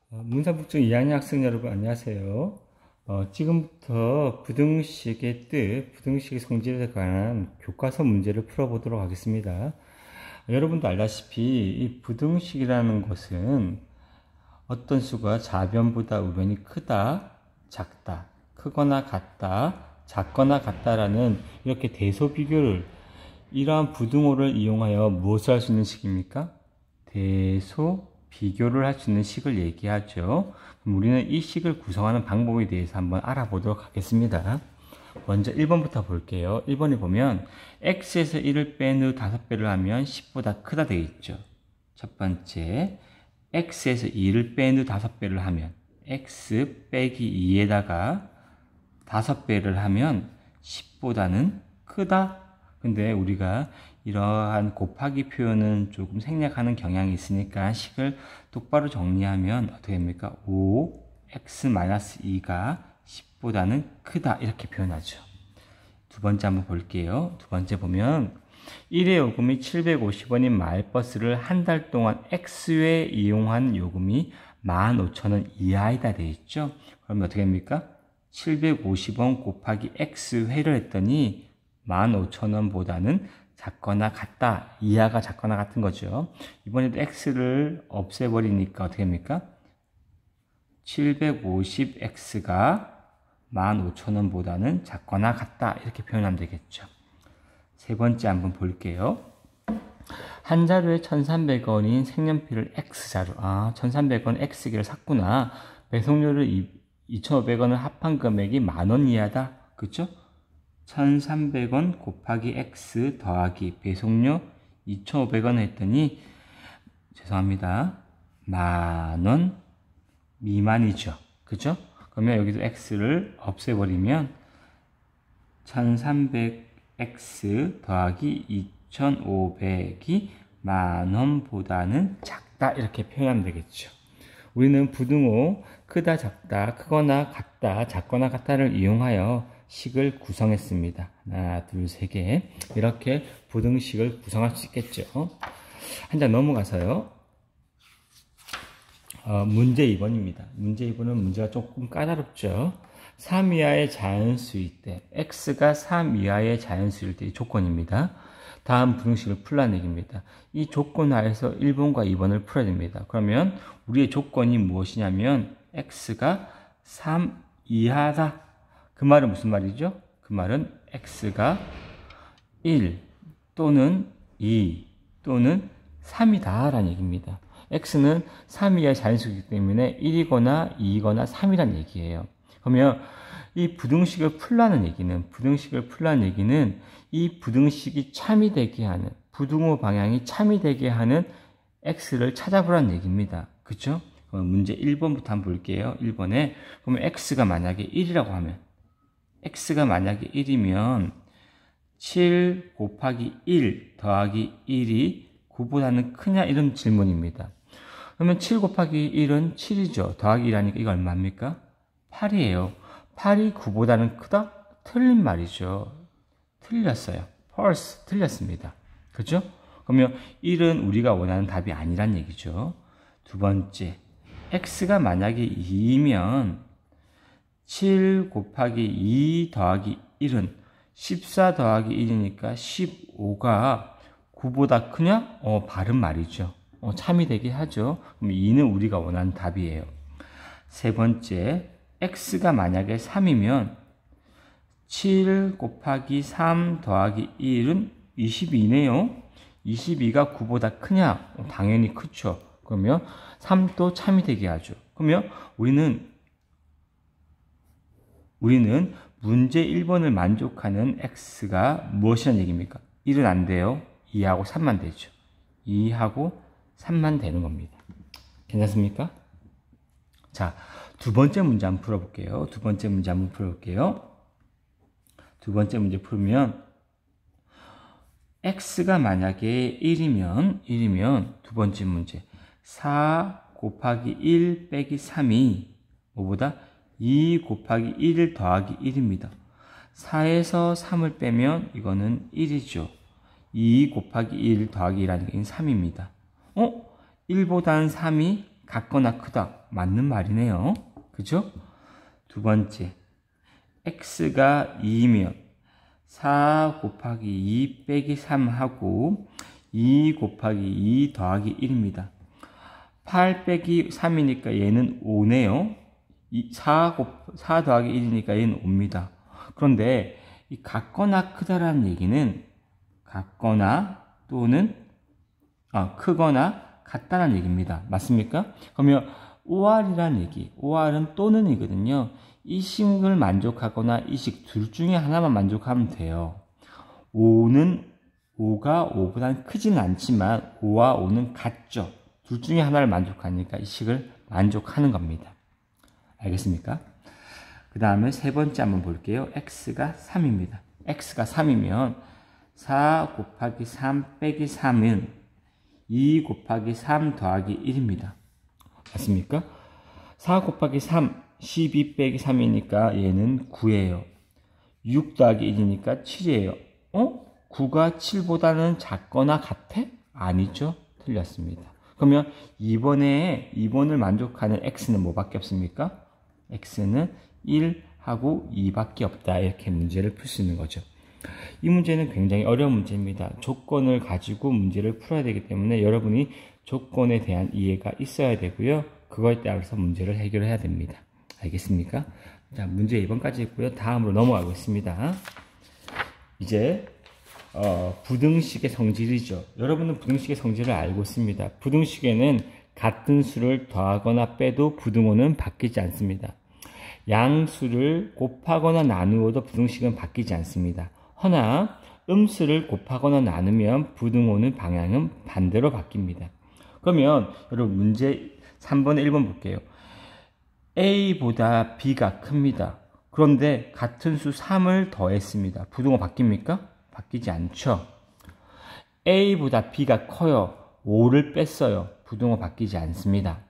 문사북중 2학년 학생 여러분 안녕하세요. 지금부터 부등식의 뜻, 부등식의 성질에 관한 교과서 문제를 풀어보도록 하겠습니다. 여러분도 알다시피 이 부등식이라는 것은 어떤 수가 좌변보다 우변이 크다, 작다, 크거나 같다, 작거나 같다라는 이렇게 대소비교를 이러한 부등호를 이용하여 무엇을 할 수 있는 식입니까? 대소비교를 할 수 있는 식을 얘기하죠. 그럼 우리는 이 식을 구성하는 방법에 대해서 한번 알아보도록 하겠습니다. 먼저 1번부터 볼게요. 1번에 보면 x에서 1을 뺀 후 5배를 하면 10보다 크다 되겠죠. 첫 번째, x에서 2를 뺀 후 5배를 하면 x 빼기 2에다가 5배를 하면 10보다는 크다. 근데 우리가 이러한 곱하기 표현은 조금 생략하는 경향이 있으니까 식을 똑바로 정리하면 어떻게 됩니까? 5x-2가 10보다는 크다 이렇게 표현하죠. 두 번째 한번 볼게요. 두 번째 보면 1회 요금이 750원인 마을버스를 한 달 동안 X회 이용한 요금이 15,000원 이하이다 되어 있죠. 그러면 어떻게 됩니까? 750원 곱하기 X회를 했더니 15,000원보다는 작거나 같다. 이하가 작거나 같은 거죠. 이번에도 X를 없애버리니까 어떻게 됩니까? 750X가 15,000원보다는 작거나 같다. 이렇게 표현하면 되겠죠. 세 번째 한번 볼게요. 한 자루에 1,300원인 색연필을 X자루. 1,300원 X기를 샀구나. 배송료를 2,500원을 합한 금액이 10,000원 이하다. 그쵸? 1,300원 곱하기 X 더하기 배송료 2,500원 했더니 죄송합니다. 10,000원 미만이죠. 그죠? 그러면 여기서 X를 없애버리면 1,300X 더하기 2,500이 10,000원보다는 작다 이렇게 표현하면 되겠죠. 우리는 부등호 크다, 작다, 크거나 같다, 작거나 같다를 이용하여 식을 구성했습니다. 하나, 둘, 세 개. 이렇게 부등식을 구성할 수 있겠죠. 한 장 넘어가서요. 문제 2번입니다. 문제 2번은 문제가 조금 까다롭죠. 3 이하의 자연수일 때, x가 3 이하의 자연수일 때의 조건입니다. 다음 부등식을 풀어내기입니다. 이 조건 하에서 1번과 2번을 풀어야 됩니다. 그러면 우리의 조건이 무엇이냐면 x가 3 이하다. 그 말은 무슨 말이죠? 그 말은 x가 1 또는 2 또는 3이다 라는 얘기입니다. x는 3 이하의 자연수이기 때문에 1이거나 2이거나 3이라는 얘기예요. 그러면 이 부등식을 풀라는 얘기는 이 부등식이 참이 되게 하는 부등호 방향이 참이 되게 하는 x를 찾아보라는 얘기입니다. 그렇죠? 문제 1번부터 한번 볼게요. 1번에 그러면 x가 만약에 1이라고 하면 x가 만약에 1이면 7 곱하기 1 더하기 1이 9보다는 크냐 이런 질문입니다. 그러면 7 곱하기 1은 7이죠. 더하기 1하니까 이거 얼마입니까? 8이에요. 8이 9보다는 크다? 틀린 말이죠. 틀렸어요. false. 틀렸습니다. 그죠? 그러면 1은 우리가 원하는 답이 아니란 얘기죠. 두 번째, x가 만약에 2이면 7 곱하기 2 더하기 1은 14 더하기 1이니까 15가 9보다 크냐? 바른 말이죠. 참이 되게 하죠. 그럼 2는 우리가 원하는 답이에요. 세 번째, x가 만약에 3이면 7 곱하기 3 더하기 1은 22네요. 22가 9보다 크냐? 당연히 크죠. 그러면 3도 참이 되게 하죠. 그러면 우리는 문제 1번을 만족하는 x가 무엇이라는 얘기입니까? 1은 안 돼요. 2하고 3만 되죠. 2하고 3만 되는 겁니다. 괜찮습니까? 자, 두 번째 문제 한번 풀어볼게요. 두 번째 문제 풀면 x가 만약에 1이면 두 번째 문제 4 곱하기 1 빼기 3이 뭐보다 2 곱하기 1 더하기 1입니다. 4에서 3을 빼면 이거는 1이죠. 2 곱하기 1 더하기 1하는 게 3입니다. 1보다는 3이 같거나 크다. 맞는 말이네요. 그죠? 두 번째, x가 2이면 4 곱하기 2 빼기 3 하고 2 곱하기 2 더하기 1입니다. 8 빼기 3이니까 얘는 5네요. 4 더하기 1이니까 얘는 5입니다. 그런데 이 같거나 크다라는 얘기는 같거나 또는 크거나 같다는 얘기입니다. 맞습니까? 그러면 OR이라는 얘기, OR은 또는이거든요. 이 식을 만족하거나 이 식 둘 중에 하나만 만족하면 돼요. 5가 5보다는 크지는 않지만 5와 5는 같죠. 둘 중에 하나를 만족하니까 이 식을 만족하는 겁니다. 알겠습니까? 그 다음에 세 번째 한번 볼게요. x가 3입니다. x가 3이면 4 곱하기 3 빼기 3은 2 곱하기 3 더하기 1입니다. 맞습니까? 4 곱하기 3, 12 빼기 3이니까 얘는 9예요. 6 더하기 1이니까 7이에요. 9가 7보다는 작거나 같아? 아니죠. 틀렸습니다. 그러면 2번을 만족하는 x는 뭐밖에 없습니까? x는 1하고 2밖에 없다. 이렇게 문제를 풀 수 있는 거죠. 이 문제는 굉장히 어려운 문제입니다. 조건을 가지고 문제를 풀어야 되기 때문에 여러분이 조건에 대한 이해가 있어야 되고요. 그거에 따라서 문제를 해결해야 됩니다. 알겠습니까? 자, 문제 2번까지 했고요. 다음으로 넘어가겠습니다. 이제 부등식의 성질이죠. 여러분은 부등식의 성질을 알고 있습니다. 부등식에는 같은 수를 더하거나 빼도 부등호는 바뀌지 않습니다. 양수를 곱하거나 나누어도 부등식은 바뀌지 않습니다. 허나 음수를 곱하거나 나누면 부등호는 방향은 반대로 바뀝니다. 그러면 여러분 문제 3번에 1번 볼게요. A보다 B가 큽니다. 그런데 같은 수 3을 더했습니다. 부등호 바뀝니까? 바뀌지 않죠. A보다 B가 커요. 5를 뺐어요. 부등호 바뀌지 않습니다.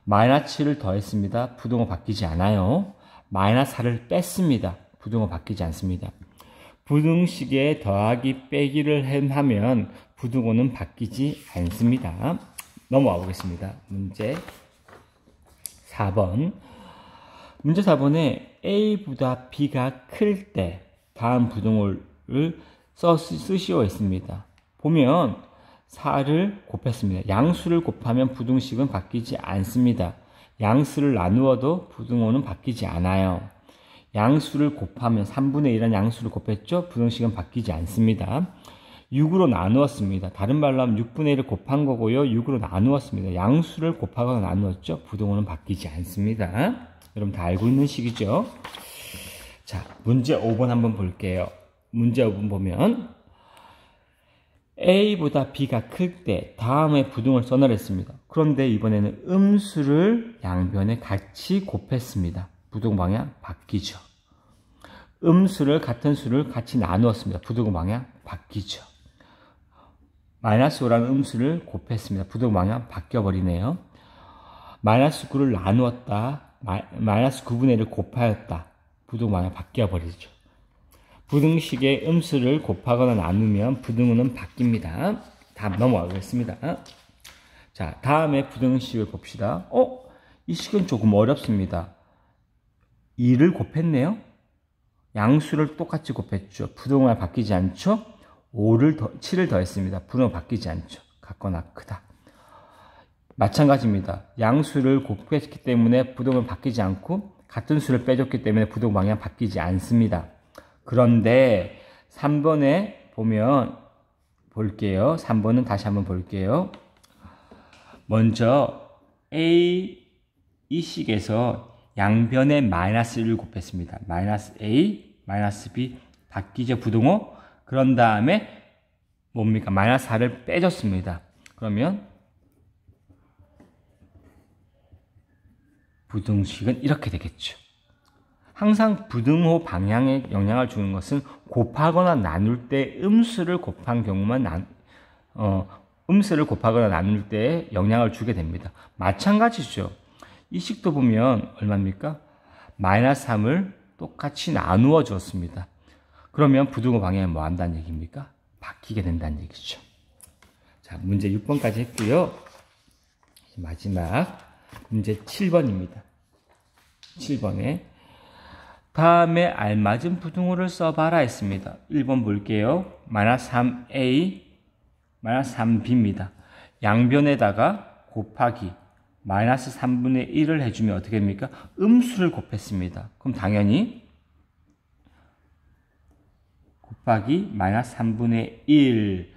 마이너스 7을 더했습니다. 부등호 바뀌지 않아요. 마이너스 4를 뺐습니다. 부등호 바뀌지 않습니다. 부등식에 더하기 빼기를 하면 부등호는 바뀌지 않습니다. 넘어가 보겠습니다. 문제 4번. 문제 4번에 A보다 B가 클 때 다음 부등호를 쓰시오 했습니다. 보면 4를 곱했습니다. 양수를 곱하면 부등식은 바뀌지 않습니다. 양수를 나누어도 부등호는 바뀌지 않아요. 양수를 곱하면 3분의 1한 양수를 곱했죠? 부등식은 바뀌지 않습니다. 6으로 나누었습니다. 다른 말로 하면 6분의 1을 곱한 거고요. 6으로 나누었습니다. 양수를 곱하거나 나누었죠? 부등호는 바뀌지 않습니다. 여러분 다 알고 있는 식이죠? 자, 문제 5번 한번 볼게요. 문제 5번 보면 A보다 B가 클 때 다음에 부등호를 써내렸습니다. 그런데 이번에는 음수를 양변에 같이 곱했습니다. 부등호 방향 바뀌죠. 음수를 같은 수를 같이 나누었습니다. 부등호 방향 바뀌죠. 마이너스 5라는 음수를 곱했습니다. 부등호 방향 바뀌어버리네요. 마이너스 9를 나누었다. 마이너스 9분의 1을 곱하였다. 부등호 방향 바뀌어버리죠. 부등식의 음수를 곱하거나 나누면 부등호는 바뀝니다. 다음 넘어가겠습니다. 자, 다음에 부등식을 봅시다. 이 식은 조금 어렵습니다. 2를 곱했네요. 양수를 똑같이 곱했죠. 부등호가 바뀌지 않죠. 7을 더했습니다. 부등호 바뀌지 않죠. 같거나 크다. 마찬가지입니다. 양수를 곱했기 때문에 부등호는 바뀌지 않고 같은 수를 빼줬기 때문에 부등호 방향 바뀌지 않습니다. 그런데 3번에 보면 볼게요. 3번은 다시 한번 볼게요. 먼저 이 식에서 양변에 마이너스 1을 곱했습니다. 마이너스 A, 마이너스 B 바뀌죠. 부등호. 그런 다음에 뭡니까? 마이너스 4를 빼줬습니다. 그러면 부등식은 이렇게 되겠죠. 항상 부등호 방향에 영향을 주는 것은 곱하거나 나눌 때 음수를 곱한 경우만 음수를 곱하거나 나눌 때 영향을 주게 됩니다. 마찬가지죠. 이 식도 보면 얼마입니까? 마이너스 3을 똑같이 나누어 주었습니다. 그러면 부등호 방향이 뭐 한다는 얘기입니까? 바뀌게 된다는 얘기죠. 자, 문제 6번까지 했고요. 마지막 문제 7번입니다. 7번에 다음에 알맞은 부등호를 써봐라 했습니다. 1번 볼게요. 마이너스 3a 마이너스 3b입니다. 양변에다가 곱하기 마이너스 3분의 1을 해주면 어떻게 됩니까? 음수를 곱했습니다. 그럼 당연히 곱하기 마이너스 3분의 1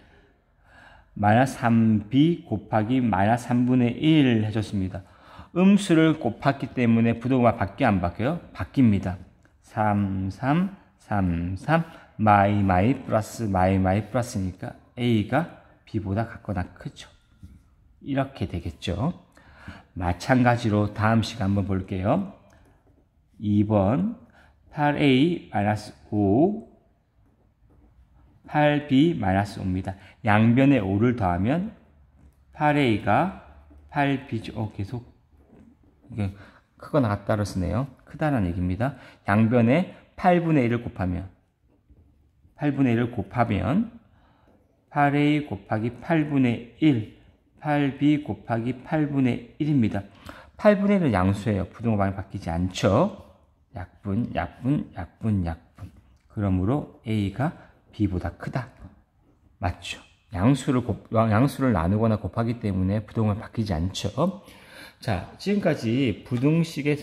마이너스 3b 곱하기 마이너스 3분의 1 해줬습니다. 음수를 곱했기 때문에 부등호가 바뀌어 안 바뀌어요? 바뀝니다. 3, 3, 3, 3 마이 플러스 마이 플러스니까 a가 b보다 같거나 크죠. 이렇게 되겠죠. 마찬가지로 다음 시간 한번 볼게요. 2번 8a-5 8b-5입니다. 양변에 5를 더하면 8a가 8b죠. 계속 이게 크거나 같다로 쓰네요. 크다는 얘기입니다. 양변에 8분의 1을 곱하면 8a 곱하기 8분의 1 8b 곱하기 8분의 1입니다. 8분의 1은 양수예요. 부등호 방향이 바뀌지 않죠. 약분. 그러므로 a가 b보다 크다. 맞죠? 양수를 나누거나 곱하기 때문에 부등호가 바뀌지 않죠. 자, 지금까지 부등식의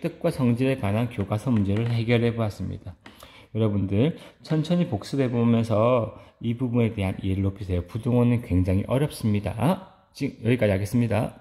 뜻과 성질에 관한 교과서 문제를 해결해 보았습니다. 여러분들 천천히 복습해 보면서 이 부분에 대한 이해를 높이세요. 부등호는 굉장히 어렵습니다. 지금 여기까지 하겠습니다.